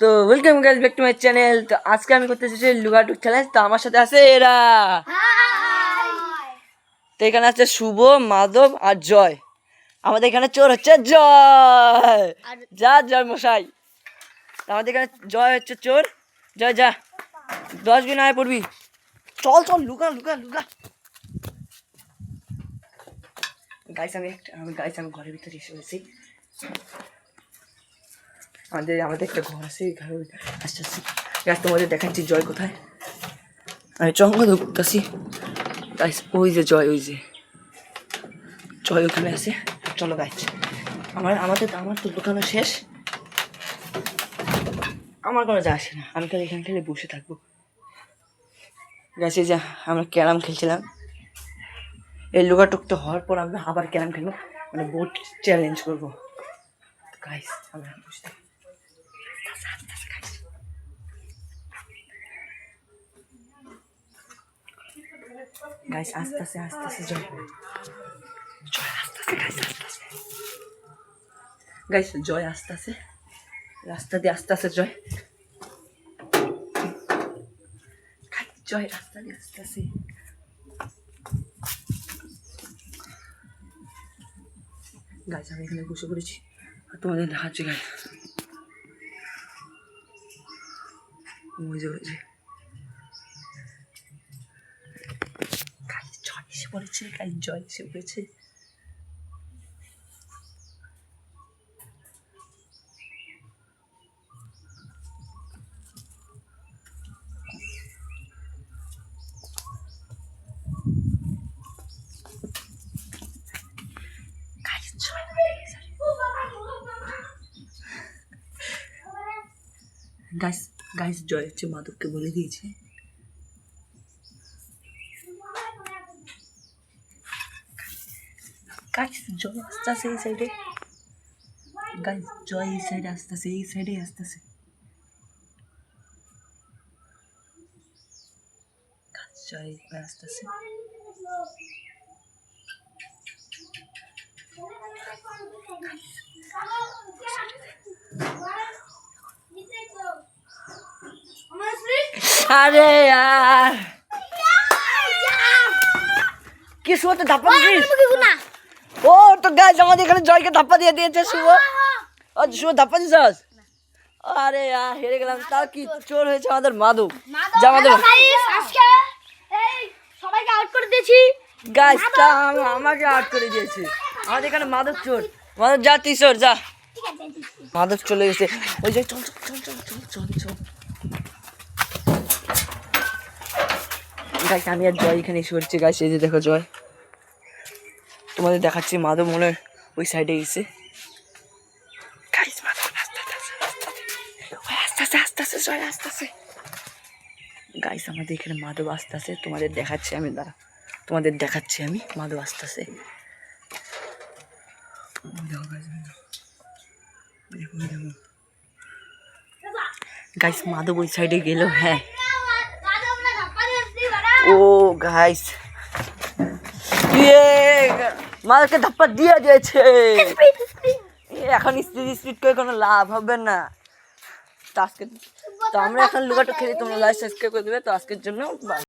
তো welcome guys back to my channel. তো আজকে আমি করতে এসেছি লুকাটুক চ্যালেঞ্জ। তো আমার সাথে আছে এরা, তো এখানে আছে শুভ, মাধব আর জয়। আমাদের এখানে চোর হচ্ছে জয়, যা জয় মশাই। তো আমাদের এখানে জয় হচ্ছে চোর। জয় যা, 10 দিন আয় পড়বি। চল চল লুকা লুকা লুকা। গাইস আমি ঘরের ভিতরে এসে গেছি। আমাদের একটা ঘর আছে, ঘরে আস্তে আস্তে গাছ তোমাদের দেখাচ্ছি জয় কোথায়। আমি চঙ্গ ঢুকতেছি গাইস, ওই যে জয়, ওই যে জয় ওখানে আছে। চলো গাইস, আমার তো দোকানে শেষ, আমার কোনো যা আসে না, আমি খালি এখানে খেলে বসে থাকবো। গাছ এই যে আমরা ক্যারাম খেলছিলাম, এই লুকাটুকটা হওয়ার পর আমরা আবার ক্যারাম খেলবো, মানে বোর্ড চ্যালেঞ্জ করবো। গাইস আমরা বসে থাকি। গাইস আস্তে আস্তে জয় আস্তে আস্তে গাইস জয় আস্তে আস্তে রাস্তা দিয়ে আস্তে আস্তে জয় রাস্তা দিয়ে আস্তে আস্তে। গাইস আমি এখানে বসে পড়েছি আর তোমাদের দেখাচ্ছি। গাইস ওই যে জয় এসে পড়েছে, গাইস জয় এসে পড়েছে। গাইস জয় হচ্ছে মাধবকে বলে দিয়েছে। গাইস জয় আসতেছে এই সাইডে, গাইস জয় এই সাইডে আসতেছে, এই সাইডে আসতেছে। জয় আসতেছে। আরে यार কি শুভ তো ধাপ্পা দিছিস? ও তো গাইস আমাদের এখানে জয়কে ধাপ্পা দিয়ে দিয়েছে শুভ। ও শুভ ধাপ্পা দিছিস? আরে यार হেরে গেলাম। তাও কি চোর হয়েছে আমাদের মাধব। যা মাধব আজকে এই সবাইকে আউট করে দিয়েছি গাইস, তা আমাকে আউট করে দিয়েছে। আমাদের এখানে মাধব চোর। মাধব যা তুই চোর যা। মাধব চলে গেছে। ওই যে চল চল চল চল চল চল। গাইস আমি আর জয় এখানে এসে পড়ছি। গাইস এই যে দেখো জয়, তোমাদের দেখাচ্ছি। মাধব মনে ওই সাইডে গেছে। গাইস মাধব আস্তে আস্তে জয় আস্তে আস্তে। গাইস আমাদের এখানে মাধব আস্তে আস্তে, তোমাদের দেখাচ্ছি আমি, দাঁড়া তোমাদের দেখাচ্ছি আমি। মাধব আস্তে আস্তে গাইস মাধব ওই সাইডে গেল। হ্যাঁ ও গাইস মাধবকে ধাপ্পা দিয়ে দিয়েছে। এখন স্পিড করে কোনো লাভ হবে না। তো আমরা এখন লুকাটুক খেলি, তোমরা লাইক সাবস্ক্রাইব করে দেবে। তো আজকের জন্য